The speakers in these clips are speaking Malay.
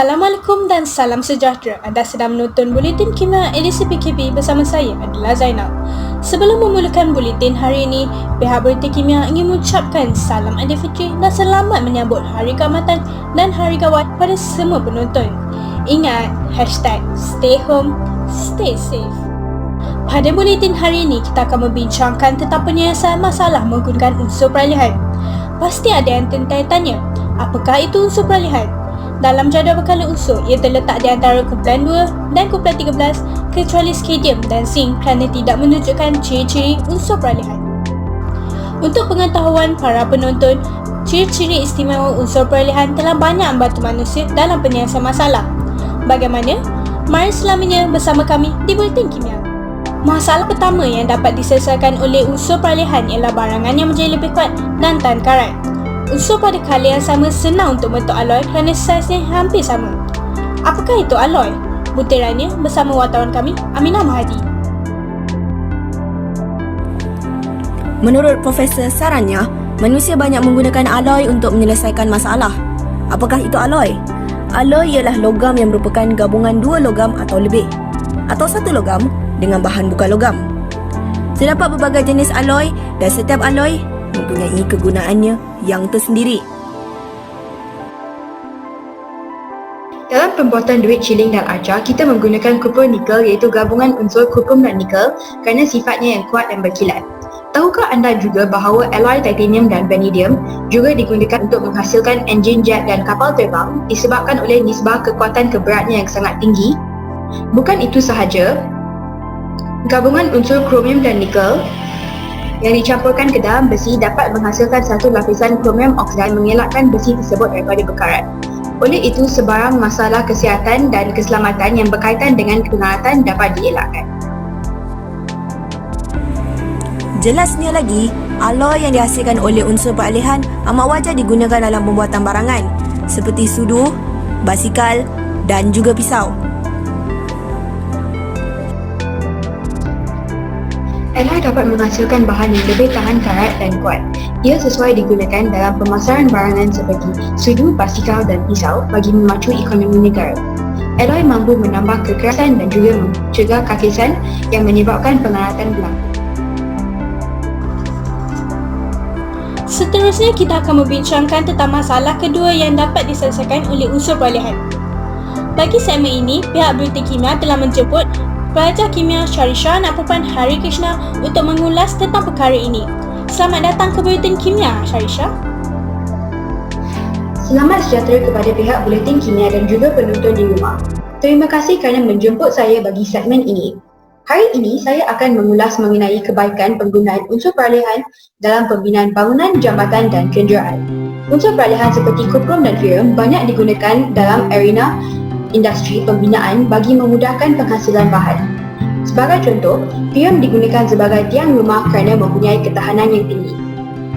Assalamualaikum dan salam sejahtera. Anda sedang menonton Buletin Kimia edisi PKP bersama saya adalah Zainal. Sebelum memulakan buletin hari ini, pihak Buletin Kimia ingin mengucapkan salam Aidilfitri dan selamat menyambut Hari Keamatan dan Hari Kawan pada semua penonton. Ingat, #stay home, stay safe. Pada buletin hari ini, kita akan membincangkan tentang penyelesaian masalah menggunakan unsur peralihan. Pasti ada yang tertanya, apakah itu unsur peralihan? Dalam jadual berkala unsur, ia terletak di antara kumpulan 2 dan kumpulan 13 kecuali skadium dan zinc kerana tidak menunjukkan ciri-ciri unsur peralihan. Untuk pengetahuan para penonton, ciri-ciri istimewa unsur peralihan telah banyak membantu manusia dalam penyelesaian masalah. Bagaimana? Mari selamanya bersama kami di Buletin Kimia. Masalah pertama yang dapat diselesaikan oleh unsur peralihan ialah barangan yang menjadi lebih kuat dan tahan karat. Unsur pada kala yang sama senang untuk bentuk alloy kerana saiznya hampir sama. Apakah itu alloy? Butirannya bersama wartawan kami, Aminah Mahadi. Menurut Profesor Saranya, manusia banyak menggunakan alloy untuk menyelesaikan masalah. Apakah itu alloy? Alloy ialah logam yang merupakan gabungan dua logam atau lebih, atau satu logam dengan bahan bukan logam. Terdapat berbagai jenis alloy dan setiap alloy mempunyai kegunaannya yang tersendiri. Dalam pembuatan duit shilling dan arca, kita menggunakan kupur nikel iaitu gabungan unsur kuprum dan nikel kerana sifatnya yang kuat dan berkilat. Tahukah anda juga bahawa alloy titanium dan vanadium juga digunakan untuk menghasilkan enjin jet dan kapal terbang disebabkan oleh nisbah kekuatan keberatnya yang sangat tinggi? Bukan itu sahaja, gabungan unsur kromium dan nikel yang dicampurkan ke dalam besi dapat menghasilkan satu lapisan kromium oksida mengelakkan besi tersebut daripada berkarat. Oleh itu, sebarang masalah kesihatan dan keselamatan yang berkaitan dengan kedaruratan dapat dielakkan. Jelasnya lagi, alloy yang dihasilkan oleh unsur peralihan amat wajar digunakan dalam pembuatan barangan seperti sudu, basikal dan juga pisau. Alloy dapat menghasilkan bahan yang lebih tahan karat dan kuat. Ia sesuai digunakan dalam pemasaran barangan seperti sudu, basikal dan pisau bagi memacu ekonomi negara. Alloy mampu menambah kekerasan dan juga mencegah kakisan yang menyebabkan pengaratan berlaku. Seterusnya, kita akan membincangkan tentang masalah kedua yang dapat diselesaikan oleh unsur peralihan. Bagi segmen ini, pihak Buletin Kimia telah menjemput pelajar kimia Sharisha Nakpupan Hari Krishna untuk mengulas tentang perkara ini. Selamat datang ke Buletin Kimia, Sharisha. Selamat sejahtera kepada pihak Buletin Kimia dan juga penonton di rumah. Terima kasih kerana menjemput saya bagi segmen ini. Hari ini saya akan mengulas mengenai kebaikan penggunaan unsur peralihan dalam pembinaan bangunan, jambatan dan kenderaan. Unsur peralihan seperti kuprum dan ferium banyak digunakan dalam arena industri pembinaan bagi memudahkan penghasilan bahan. Sebagai contoh, ferium digunakan sebagai tiang rumah kerana mempunyai ketahanan yang tinggi.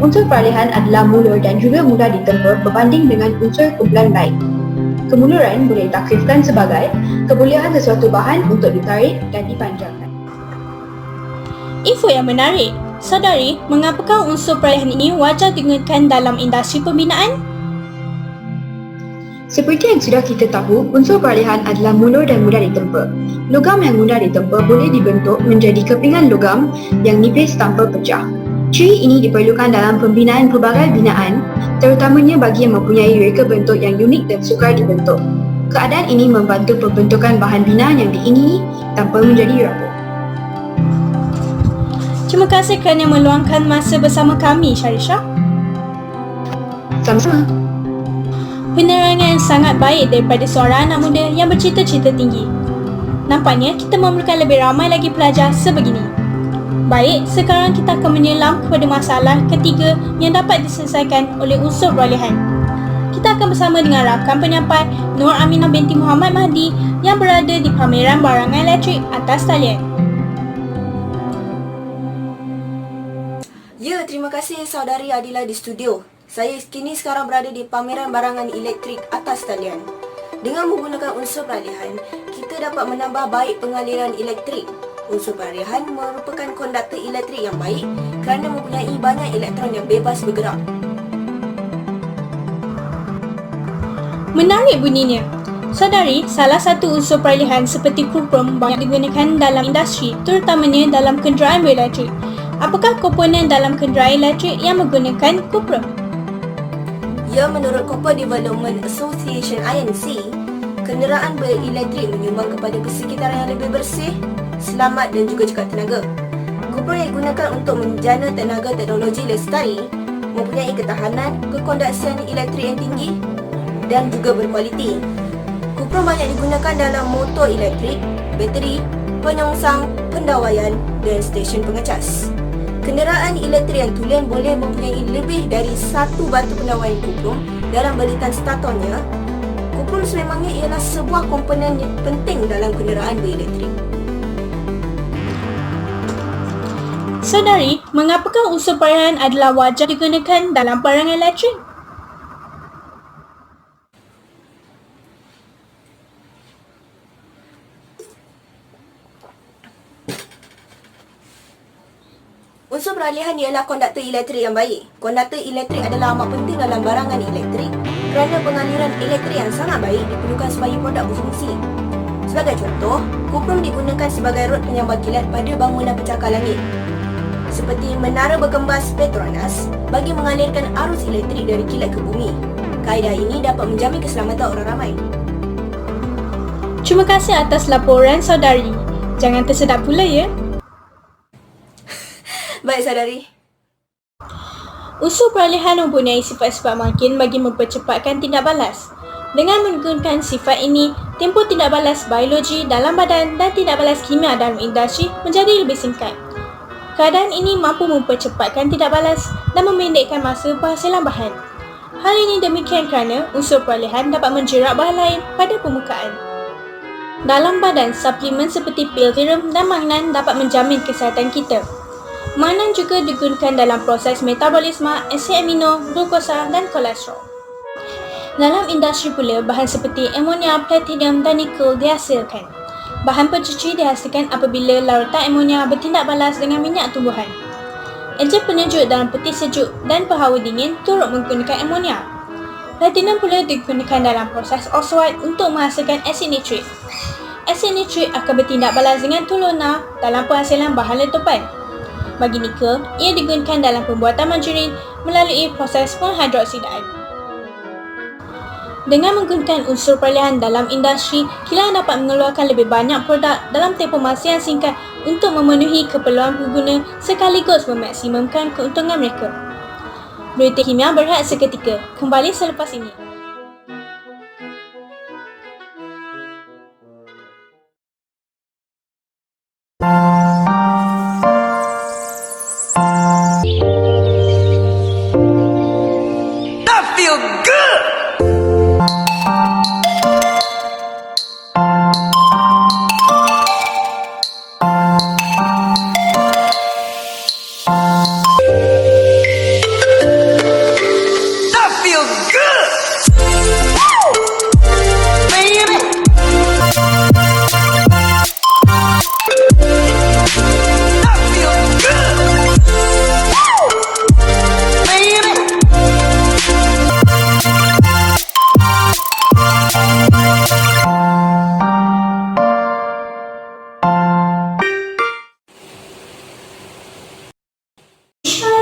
Unsur peralihan adalah mulur dan juga mudah ditempa berbanding dengan unsur kumpulan lain. Kemuluran boleh ditakrifkan sebagai kebolehan sesuatu bahan untuk ditarik dan dipanjangkan. Info yang menarik. Saudari, mengapakah unsur peralihan ini wajar digunakan dalam industri pembinaan? Seperti yang sudah kita tahu, unsur peralihan adalah mulur dan mudah ditempa. Logam yang mudah ditempa boleh dibentuk menjadi kepingan logam yang nipis tanpa pecah. Ciri ini diperlukan dalam pembinaan pelbagai binaan, terutamanya bagi yang mempunyai reka bentuk yang unik dan sukar dibentuk. Keadaan ini membantu pembentukan bahan binaan yang diingini tanpa menjadi rapuh. Terima kasih kerana meluangkan masa bersama kami, Sharisha. Sama-sama. Penerangan sangat baik daripada seorang anak muda yang bercita-cita tinggi. Nampaknya kita memerlukan lebih ramai lagi pelajar sebegini. Baik, sekarang kita akan menyelam kepada masalah ketiga yang dapat diselesaikan oleh unsur peralihan. Kita akan bersama dengan rakan penyampai Nur Aminah binti Muhammad Mahdi yang berada di pameran barangan elektrik atas talian. Ya, terima kasih saudari Adila di studio. Saya kini sekarang berada di pameran barangan elektrik atas talian. Dengan menggunakan unsur peralihan, kita dapat menambah baik pengaliran elektrik. Unsur peralihan merupakan konduktor elektrik yang baik kerana mempunyai banyak elektron yang bebas bergerak. Menarik bunyinya. Saudari, salah satu unsur peralihan seperti kuprum banyak digunakan dalam industri, terutamanya dalam kenderaan berelektrik. Apakah komponen dalam kenderaan elektrik yang menggunakan kuprum? Ya, menurut Copper Development Association INC, kenderaan berelektrik menyumbang kepada persekitaran yang lebih bersih, selamat dan juga cekap tenaga. Kuprum yang digunakan untuk menjana tenaga teknologi lestari, mempunyai ketahanan, kekondaksian elektrik yang tinggi dan juga berkualiti. Kuprum banyak digunakan dalam motor elektrik, bateri, penyongsang, pendawaian dan stesen pengecas. Kenderaan elektrik yang tulen boleh mempunyai lebih dari satu batu pendawaian kuprum dalam balitan starternya. Kuprum sememangnya ialah sebuah komponen yang penting dalam kenderaan berelektrik. Saudari, mengapakah unsur peralihan adalah wajar digunakan dalam barang elektrik? Unsur peralihan ialah konduktor elektrik yang baik. Konduktor elektrik adalah amat penting dalam barangan elektrik kerana pengaliran elektrik yang sangat baik diperlukan supaya produk berfungsi. Sebagai contoh, kuprum digunakan sebagai rod penyambar kilat pada bangunan pencakar langit, seperti menara berkembas Petronas bagi mengalirkan arus elektrik dari kilat ke bumi. Kaedah ini dapat menjamin keselamatan orang ramai. Terima kasih atas laporan saudari. Jangan tersedak pula ya. Baik, saudari. Unsur peralihan mempunyai sifat-sifat makin bagi mempercepatkan tindak balas. Dengan menggunakan sifat ini, tempoh tindak balas biologi dalam badan dan tindak balas kimia dalam industri menjadi lebih singkat. Keadaan ini mampu mempercepatkan tindak balas dan memendekkan masa penghasilan bahan. Hal ini demikian kerana unsur peralihan dapat menjerat bahan lain pada permukaan. Dalam badan, suplemen seperti pil serum dan makanan dapat menjamin kesihatan kita. Makanan juga digunakan dalam proses metabolisme asid amino, glukosa dan kolesterol. Dalam industri pula, bahan seperti amonia, platinum dan nikel dihasilkan. Bahan pencuci dihasilkan apabila larutan amonia bertindak balas dengan minyak tumbuhan. Ejen penejuk dalam peti sejuk dan penghawa dingin turut menggunakan amonia. Platinum pula digunakan dalam proses oswald untuk menghasilkan asid nitrit. Asid nitrit akan bertindak balas dengan tolona dalam penghasilan bahan letupan. Bagi nikel, ia digunakan dalam pembuatan margarin melalui proses penghidroksidaan. Dengan menggunakan unsur peralihan dalam industri, kilang dapat mengeluarkan lebih banyak produk dalam tempoh masa yang singkat untuk memenuhi keperluan pengguna sekaligus memaksimumkan keuntungan mereka. Berita kimia berehat seketika. Kembali selepas ini.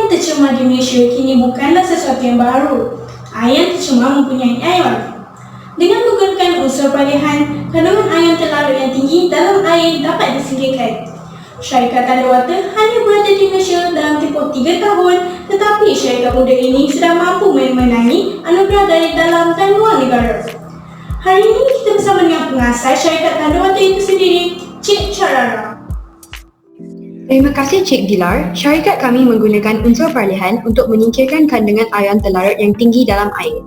Tercemar di Malaysia kini bukanlah sesuatu yang baru. Ion tercemar mempunyai ion. Dengan menggunakan unsur peralihan, kandungan ion terlarut yang tinggi dalam air dapat disingkirkan. Syarikat Tanda Water hanya berada di Malaysia dalam tempoh 3 tahun, tetapi syarikat muda ini sudah mampu memenangi anugerah dari dalam dan luar negara. Hari ini kita bersama dengan pengasas syarikat Tanda Water itu sendiri, Cik Charara. Terima kasih Cik Dilar. Syarikat kami menggunakan unsur peralihan untuk menyingkirkan kandungan ion terlarut yang tinggi dalam air.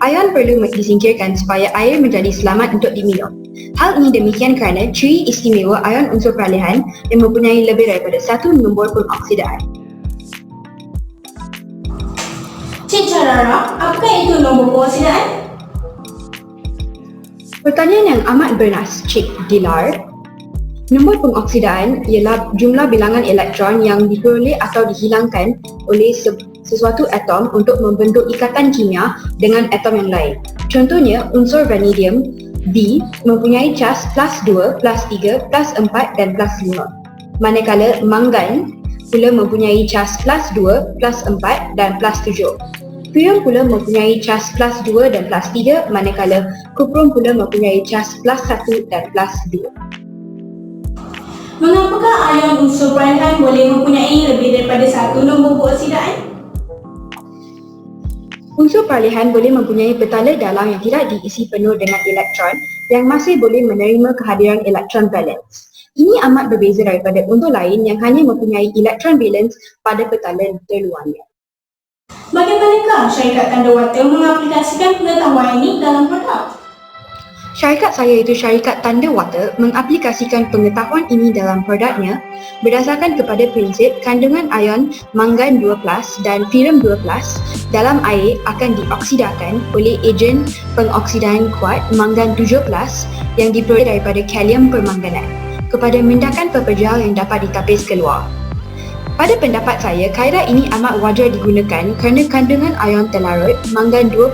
Ion perlu disingkirkan supaya air menjadi selamat untuk diminum. Hal ini demikian kerana ciri istimewa ion unsur peralihan yang mempunyai lebih daripada satu nombor pengoksidaan. Cik Charara, apakah itu nombor pengoksidaan? Pertanyaan yang amat bernas, Cik Dilar. Nombor pengoksidaan ialah jumlah bilangan elektron yang diperoleh atau dihilangkan oleh sesuatu atom untuk membentuk ikatan kimia dengan atom yang lain. Contohnya, unsur vanadium D mempunyai cas +2, +3, +4 dan +5. Manakala manggan pula mempunyai cas +2, +4 dan +7. Pium pula mempunyai cas +2 dan +3 manakala kuprum pula mempunyai cas +1 dan +2. Mengapakah ion unsur peralihan boleh mempunyai lebih daripada satu nombor peoksidaan? Unsur peralihan boleh mempunyai petala dalam yang tidak diisi penuh dengan elektron yang masih boleh menerima kehadiran elektron valence. Ini amat berbeza daripada unsur lain yang hanya mempunyai elektron valence pada petala terluarnya. Bagaimanakah syarikat tanda water mengaplikasikan pengetahuan ini dalam produk? Syarikat saya iaitu Syarikat Tanda Water mengaplikasikan pengetahuan ini dalam produknya berdasarkan kepada prinsip kandungan ion manggan 2+ dan ferrum 2+ dalam air akan dioksidakan oleh ejen pengoksidan kuat manggan 7+ yang diperoleh daripada kalium permanganat kepada mendakan pepergian yang dapat ditapis keluar. Pada pendapat saya, kaedah ini amat wajar digunakan kerana kandungan ion terlarut manggan 2+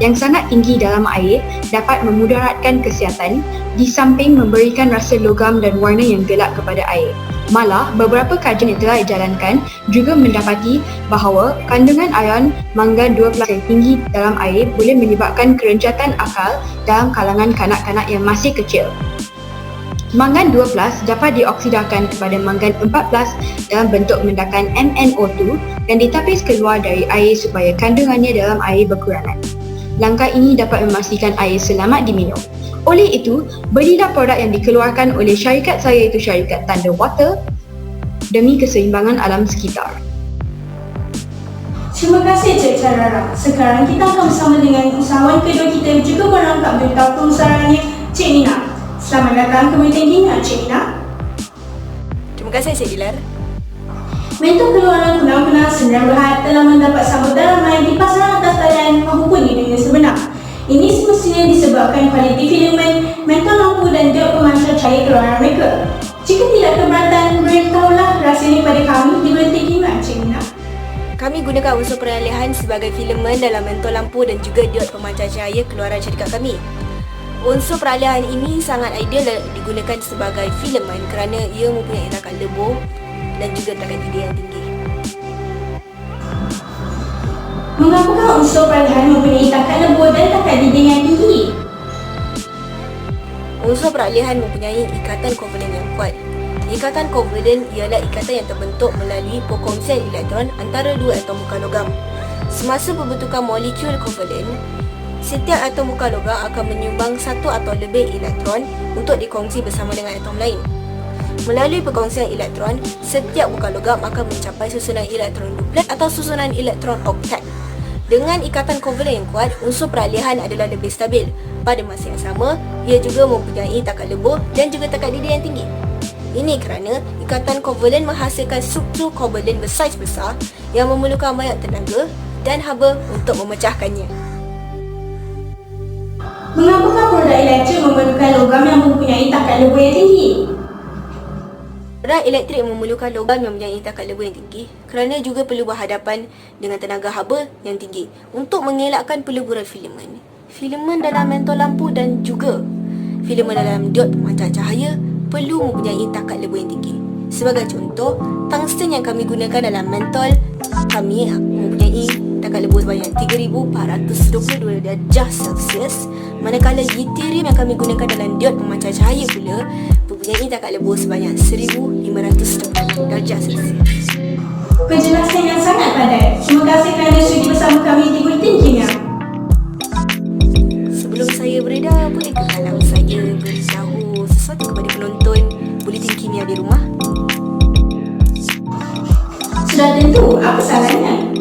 yang sangat tinggi dalam air dapat memudaratkan kesihatan di samping memberikan rasa logam dan warna yang gelap kepada air. Malah, beberapa kajian yang telah dijalankan juga mendapati bahawa kandungan ion manggan 2+ yang tinggi dalam air boleh menyebabkan kerencatan akal dalam kalangan kanak-kanak yang masih kecil. Manggan 2+ dapat dioksidakan kepada manggan 4+ dalam bentuk mendakan MnO2 dan ditapis keluar dari air supaya kandungannya dalam air berkurangan. Langkah ini dapat memastikan air selamat diminum. Oleh itu, belilah produk yang dikeluarkan oleh syarikat saya iaitu Syarikat Tanda Water demi keseimbangan alam sekitar. Terima kasih Cik Carara. Sekarang kita akan bersama dengan usahawan kedua kita juga merangkap berita pengusahaannya, Cik Nina. Selamat datang ke Buletin Kimia, Cik Nina. Terima kasih Cik Dilar. Mentol keluaran kunang-kunang Sdn Bhd telah mendapat sambutan ramai di pasaran atas talian menghubungi dunia sebenar. Ini semestinya disebabkan kualiti filamen, mentol lampu dan diod pemancar cahaya keluaran mereka. Jika tidak keberatan, beritahulah rahsia ini pada kami di Buletin Kimia, Cik Nina. Kami gunakan unsur peralihan sebagai filamen dalam mentol lampu dan juga diod pemancar cahaya keluaran syarikat kami. Unsur peralihan ini sangat ideal digunakan sebagai filamen kerana ia mempunyai takat lebur dan juga takat didih yang tinggi. Mengapakah unsur peralihan mempunyai takat lebur dan takat didih yang tinggi? Unsur peralihan mempunyai ikatan kovalen yang kuat. Ikatan kovalen ialah ikatan yang terbentuk melalui perkongsian elektron antara dua atom bukan logam. Semasa pembentukan molekul kovalen, setiap atom bukan logam akan menyumbang satu atau lebih elektron untuk dikongsi bersama dengan atom lain. Melalui perkongsian elektron, setiap bukan logam akan mencapai susunan elektron duplet atau susunan elektron oktet. Dengan ikatan kovalen yang kuat, unsur peralihan adalah lebih stabil. Pada masa yang sama, ia juga mempunyai takat lebur dan juga takat didih yang tinggi. Ini kerana ikatan kovalen menghasilkan struktur kovalen bersaiz besar yang memerlukan banyak tenaga dan haba untuk memecahkannya. Mengapakah produk elektrik memerlukan logam yang mempunyai takat lebur yang tinggi? Produk elektrik memerlukan logam yang mempunyai takat lebur yang tinggi kerana juga perlu berhadapan dengan tenaga haba yang tinggi untuk mengelakkan peleburan filamen. Filamen dalam mentol lampu dan juga filamen dalam diod pemancar cahaya perlu mempunyai takat lebur yang tinggi. Sebagai contoh, tungsten yang kami gunakan dalam mentol kami mempunyai takat lebur sebanyak 3422 darjah Celsius, manakala yttrium yang kami gunakan dalam diod pemancar cahaya pula mempunyai takat lebur sebanyak 1520 darjah Celsius. Penjelasan yang sangat padat. Terima kasih kerana sudi bersama kami di Buletin Kimia. Sebelum saya beredar, bolehkah kalau saya beritahu sesuatu kepada penonton Buletin Kimia di rumah? Sudah tentu, apa salahnya?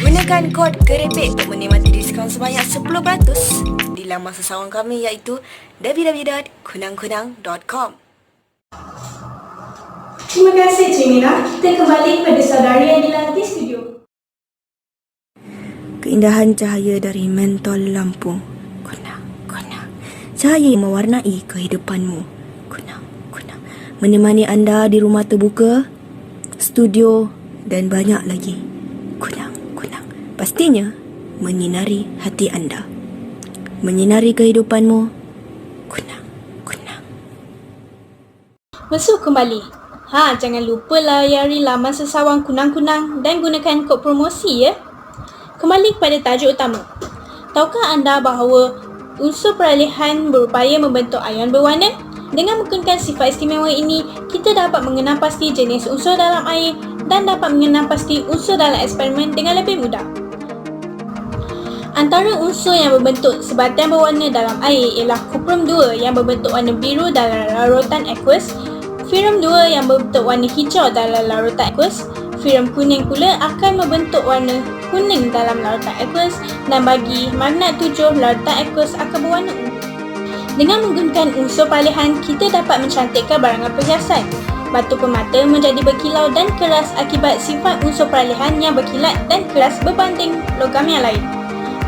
Gunakan kod kerepek untuk menikmati diskaun sebanyak 10% di laman sesawang kami iaitu www.kunangkunang.com. Terima kasih Cik Mina. Kita kembali kepada saudari Adila di studio. Keindahan cahaya dari mentol lampu. Kunang. Cahaya yang mewarnai kehidupanmu. Kunang. Menemani anda di rumah terbuka, studio dan banyak lagi. Kunang. Pastinya menyinari hati anda. menyinari kehidupanmu. Kunang, kunang. Masuk kembali. Jangan lupa layari laman sesawang kunang-kunang dan gunakan kod promosi ya. Kembali kepada tajuk utama. Tahukah anda bahawa unsur peralihan berupaya membentuk ion berwarna? Dengan menggunakan sifat istimewa ini, kita dapat mengenal pasti jenis unsur dalam air dan dapat mengenal pasti unsur dalam eksperimen dengan lebih mudah. Antara unsur yang berbentuk sebatian berwarna dalam air ialah kuprum 2 yang berbentuk warna biru dalam larutan aqueous, Ferrum 2 yang berbentuk warna hijau dalam larutan aqueous, Ferrum kuning pula akan membentuk warna kuning dalam larutan aqueous, dan bagi magnat 7, larutan aqueous akan berwarna ungu. Dengan menggunakan unsur peralihan, kita dapat mencantikkan barangan perhiasan. Batu permata menjadi berkilau dan keras akibat sifat unsur peralihan yang berkilat dan keras berbanding logam yang lain.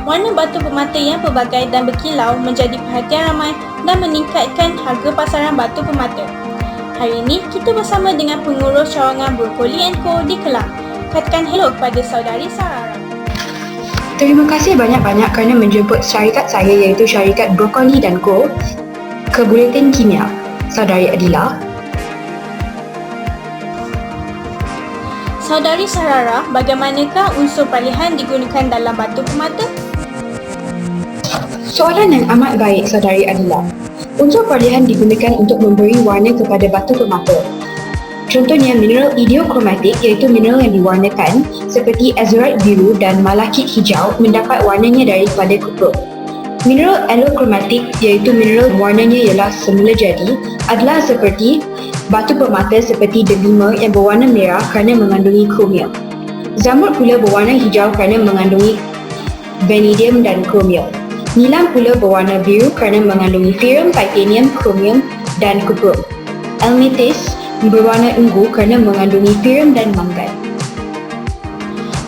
Warna batu permata yang pelbagai dan berkilau menjadi perhatian ramai dan meningkatkan harga pasaran batu permata. Hari ini, kita bersama dengan pengurus cawangan Broccoli & Co di Kelang. Katakan hello kepada saudari Sarara. Terima kasih banyak-banyak kerana menjemput syarikat saya iaitu syarikat Broccoli & Co ke Buletin Kimia. Saudari Adila. Saudari Sarara, bagaimanakah unsur peralihan digunakan dalam batu permata? Soalan yang amat baik, Saudari Adila. Unsur peralihan digunakan untuk memberi warna kepada batu permata. Contohnya mineral ideokromatik iaitu mineral yang diwarnakan seperti azurite biru dan malakit hijau mendapat warnanya daripada kuprum. Mineral alokromatik iaitu mineral warnanya ialah semula jadi adalah seperti batu permata seperti delima yang berwarna merah kerana mengandungi kromium. Zamrud pula berwarna hijau kerana mengandungi vanadium dan kromium. Nilam pula berwarna biru kerana mengandungi ferrum, titanium, kromium dan kuprum. Amethyst berwarna ungu kerana mengandungi ferrum dan mangan.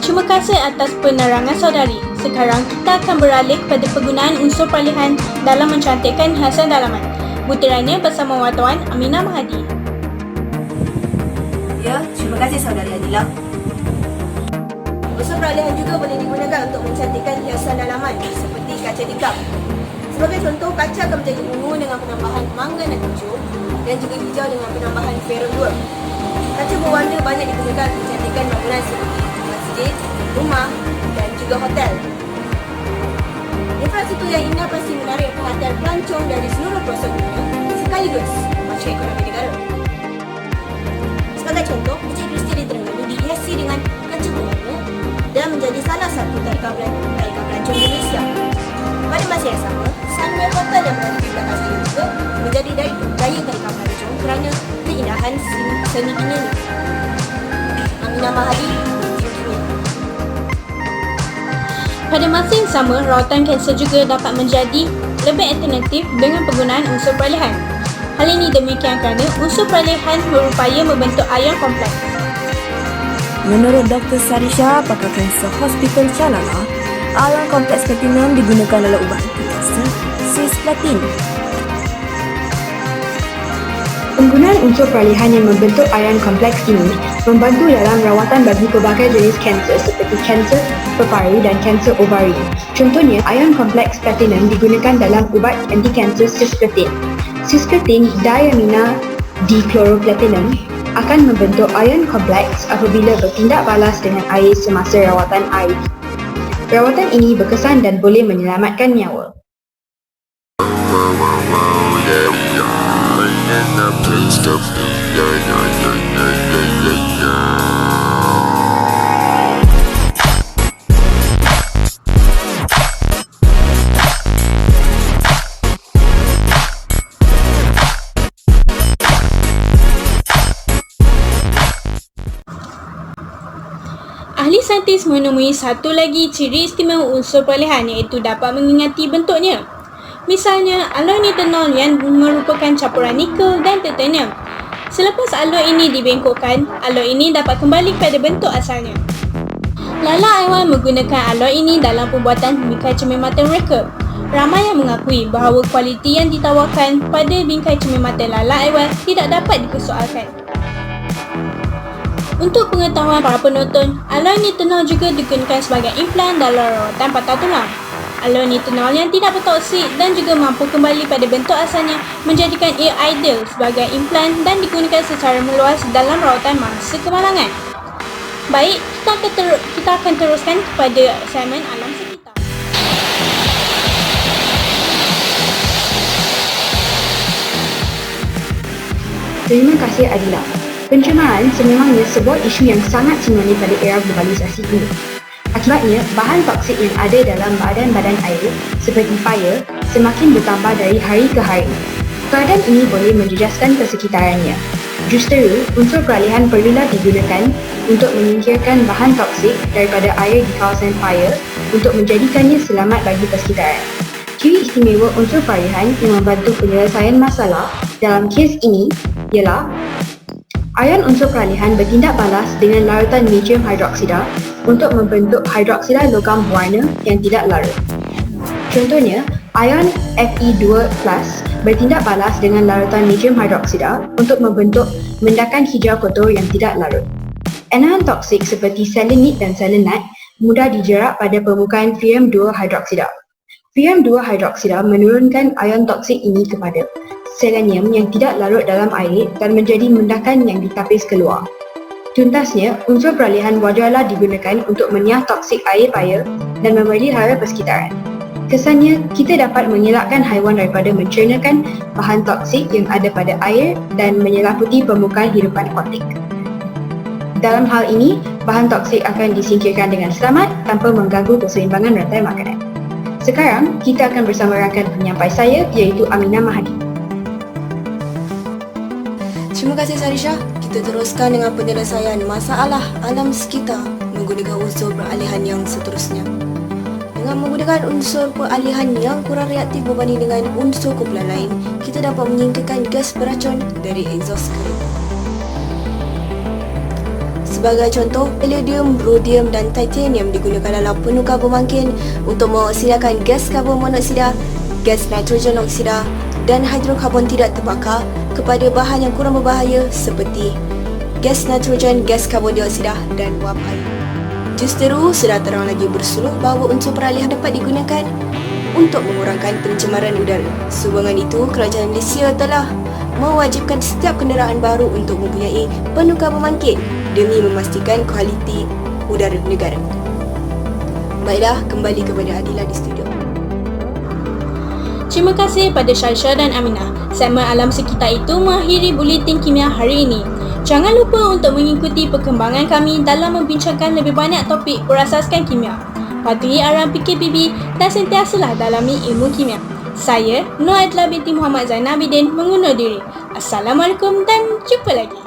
Terima kasih atas penerangan saudari. Sekarang kita akan beralih kepada penggunaan unsur peralihan dalam mencantikkan hiasan dalaman. Butirannya bersama wartawan Aminah Mahadi. Ya, terima kasih saudari Adila. Unsur peralihan juga boleh digunakan untuk mencantikkan hiasan dalaman seperti kaca tikam. Sebagai contoh, kaca akan menjadi ungu dengan penambahan mangan dan hijau dan juga hijau dengan penambahan ferrum 2. Kaca berwarna banyak digunakan untuk mencantikkan bangunan seperti masjid, rumah dan juga hotel. Infrastruktur yang indah pasti menarik perhatian pelancong dari seluruh pelosok dunia sekaligus macam ekonomi negara. Sebagai contoh, Masjid Kristi di Terengganu dihiasi dengan kaca berwarna dan menjadi salah satu tarikan pelancong di Malaysia. Pada masa yang sama, Sunway Hotel yang berada di belakang saya juga menjadi daya tarikan pelancong kerana keindahan seni dunia. Aminah Mahadi, Kimia. Pada masa yang sama, rawatan kanser juga dapat menjadi lebih alternatif dengan penggunaan unsur peralihan. Hal ini demikian kerana unsur peralihan berupaya membentuk ion kompleks. Menurut Dr. Sarisha, pakar kanser Hospital Chalala, ion kompleks platinum digunakan dalam ubat kanser cisplatin. Penggunaan unsur peralihan yang membentuk ion kompleks ini membantu dalam rawatan bagi pelbagai jenis kanser seperti kanser pepari dan kanser ovari. Contohnya, ion kompleks platinum digunakan dalam ubat anti-kanser cisplatin. Cisplatin diamina dikloroplatinum akan membentuk ion kompleks apabila bertindak balas dengan air semasa rawatan IV. Rawatan ini berkesan dan boleh menyelamatkan nyawa. Ahli saintis menemui satu lagi ciri istimewa unsur peralihan iaitu dapat mengingati bentuknya. Misalnya, alloy nitinol yang merupakan campuran nikel dan titanium. Selepas alloy ini dibengkokkan, alloy ini dapat kembali kepada bentuk asalnya. Lala Aiwan menggunakan alloy ini dalam pembuatan bingkai cermin mata mereka. Ramai yang mengakui bahawa kualiti yang ditawarkan pada bingkai cermin mata Lala Aiwan tidak dapat dipersoalkan. Untuk pengetahuan para penonton, alloy nitinol juga digunakan sebagai implan dalam rawatan patah tulang. Aloi nitinol yang tidak bertoksik dan juga mampu kembali pada bentuk asalnya, menjadikan ia ideal sebagai implan dan digunakan secara meluas dalam rawatan masa kemalangan. Baik, kita akan teruskan kepada segmen alam sekitar. Terima kasih Adila. Pencemaran sememangnya sebuah isu yang sangat sebenarnya pada era globalisasi ini. Akibatnya, bahan toksik yang ada dalam badan-badan air seperti fire semakin bertambah dari hari ke hari. Keadaan ini boleh menjejaskan persekitarannya. Justeru, unsur peralihan perlulah digunakan untuk menyingkirkan bahan toksik daripada air di kawasan fire untuk menjadikannya selamat bagi persekitaran. Ciri istimewa unsur peralihan yang membantu penyelesaian masalah dalam kes ini ialah ion unsur peralihan bertindak balas dengan larutan natrium hidroksida untuk membentuk hidroksida logam berwarna yang tidak larut. Contohnya, ion Fe2+ bertindak balas dengan larutan natrium hidroksida untuk membentuk mendakan hijau kotor yang tidak larut. Anion toksik seperti selenit dan selenite mudah dijerak pada permukaan Fe2 hidroksida. Fe2 hidroksida menurunkan ion toksik ini kepada selenium yang tidak larut dalam air dan menjadi mendakan yang ditapis keluar. Tuntasnya, unsur peralihan wajarlah digunakan untuk menyah toksik air paya dan memelihara persekitaran. Kesannya, kita dapat mengelakkan haiwan daripada mencernakan bahan toksik yang ada pada air dan menyelaputi permukaan hidupan akuatik. Dalam hal ini, bahan toksik akan disingkirkan dengan selamat tanpa mengganggu keseimbangan rantai makanan. Sekarang, kita akan bersama rakan penyampai saya iaitu Aminah Mahadi. Terima kasih Sarisha. Kita teruskan dengan penyelesaian masalah alam sekitar menggunakan unsur peralihan yang seterusnya. Dengan menggunakan unsur peralihan yang kurang reaktif berbanding dengan unsur kumpulan lain, kita dapat menyingkirkan gas beracun dari exhaust kereta. Sebagai contoh, palladium, rhodium dan titanium digunakan dalam penukar pembangkit untuk mengoksidakan gas karbon monoksida, gas nitrogen oksida dan hidrokarbon tidak terbakar kepada bahan yang kurang berbahaya seperti gas nitrogen, gas karbon dioksida dan wap air. Justeru sudah terang lagi bersuluh bahawa unsur peralihan dapat digunakan untuk mengurangkan pencemaran udara. Sehubungan itu, kerajaan Malaysia telah mewajibkan setiap kenderaan baru untuk mempunyai penukar pembangkit demi memastikan kualiti udara negara. Baiklah, kembali kepada Adila di studio. Terima kasih pada Sarisha dan Aminah. Segmen alam sekitar itu mengakhiri buletin kimia hari ini. Jangan lupa untuk mengikuti perkembangan kami dalam membincangkan lebih banyak topik berasaskan kimia. Patuhi arahan PKPB dan sentiasalah dalami ilmu kimia. Saya, Nur Adla binti Muhammad Zainal Abidin mengundur diri. Assalamualaikum dan jumpa lagi.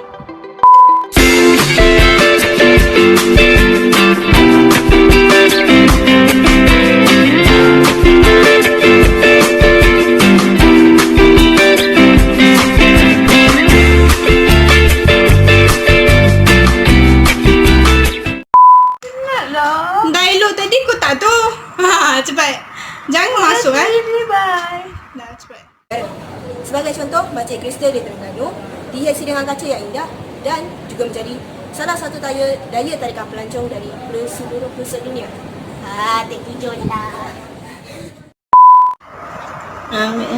Dialog tadi kau tak tu. Cepat. Jangan masuk Bye. Dah cepat. Sebagai contoh, batik kristal di Terengganu dihiasi dengan kaca yang indah dan juga menjadi salah satu daya tarikan pelancong dari seluruh pelosok dunia. Take video je lah. Ambil.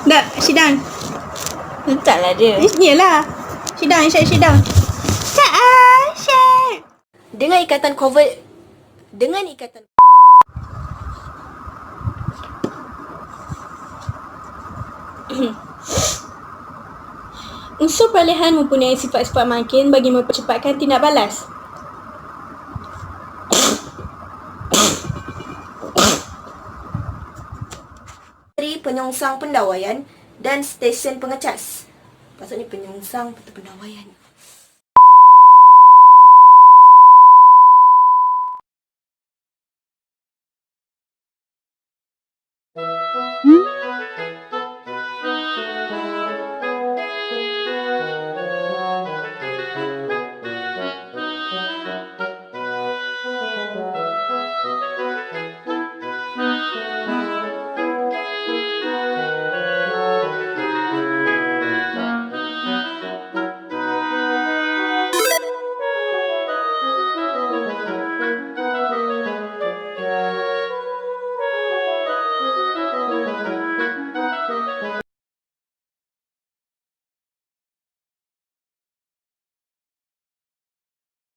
Dah, sidang. Entahlah dia. Yelah. Sidang. Dengan ikatan Unsur peralihan mempunyai sifat-sifat makin bagi mempercepatkan tindak balas. dari penyongsang pendawaian dan stesen pengecas. Maksudnya penyongsang atau pendawaian.